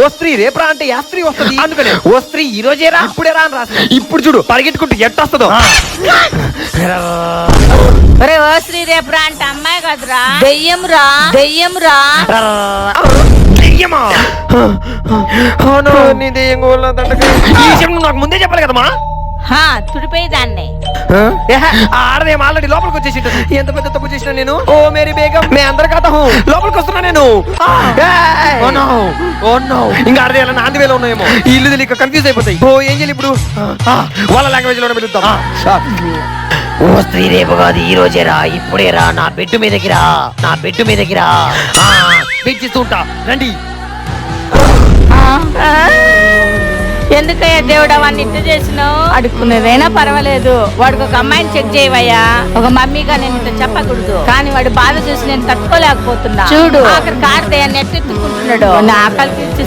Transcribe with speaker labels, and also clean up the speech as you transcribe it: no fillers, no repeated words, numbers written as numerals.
Speaker 1: ఓ స్త్రీ రేపరా అంటే యా స్త్రీ వస్తుంది అందుకనే ఓ స్త్రీ ఈ రోజే రా ఇప్పుడే రా అని రాసిన. ఇప్పుడు చూడు పరిగెట్టుకుంటూ ఎట్టొస్తుందో.
Speaker 2: ఒరే ఓ శ్రీ రేపురా అంటే అమ్మాయి కదరా, దెయ్యం రా, దెయ్యం రా.
Speaker 1: దెయ్యమా? నీ దెయ్యం ఈ విషయం నువ్వు నాకు ముందే చెప్పాలి కదమ్మా.
Speaker 2: తుడిపోయి దాన్ని.
Speaker 1: ఆడదేం ఆల్రెడీ లోపలికి వచ్చేసి ఉంటుంది. ఎంత పెద్ద తప్పు చేసినా నేను. ఓ మేరీ బేగం మే అందరు కాదా లోపలికి వస్తున్నా నేను. ఇంకా ఆడదే నాంది వేలో ఉన్నాయేమో. ఈ ఇల్లు తెలియక కన్ఫ్యూజ్ అయిపోతాయి. ఓ ఏం చేయాలి ఇప్పుడు? వాళ్ళ లాంగ్వేజ్ లో పిలుద్దాం. ఓ స్త్రీ రేపు కాదు ఈ రోజే రా, ఇప్పుడే రా, నా బెడ్ మీదకి రా, నా బెడ్ మీదకి రా. వెయిట్ చేస్తూ ఉంటా, రండి.
Speaker 2: ఎందుకయ్యా దేవుడా వాడిని ఇంత చేసినావు? అడుక్కునేదైనా పర్వాలేదు, వాడికి ఒక అమ్మాయిని చెక్ చేయవయ్యా. ఒక మమ్మీగా నేను ఇంత చెప్పకూడదు, కానీ వాడి బాధ చూసి నేను తట్టుకోలేకపోతున్నా. చూడు ఆఖరి కారుదయ్యా నెట్టెత్తుకుంటున్నాడు. నా ఆకలి తీర్చి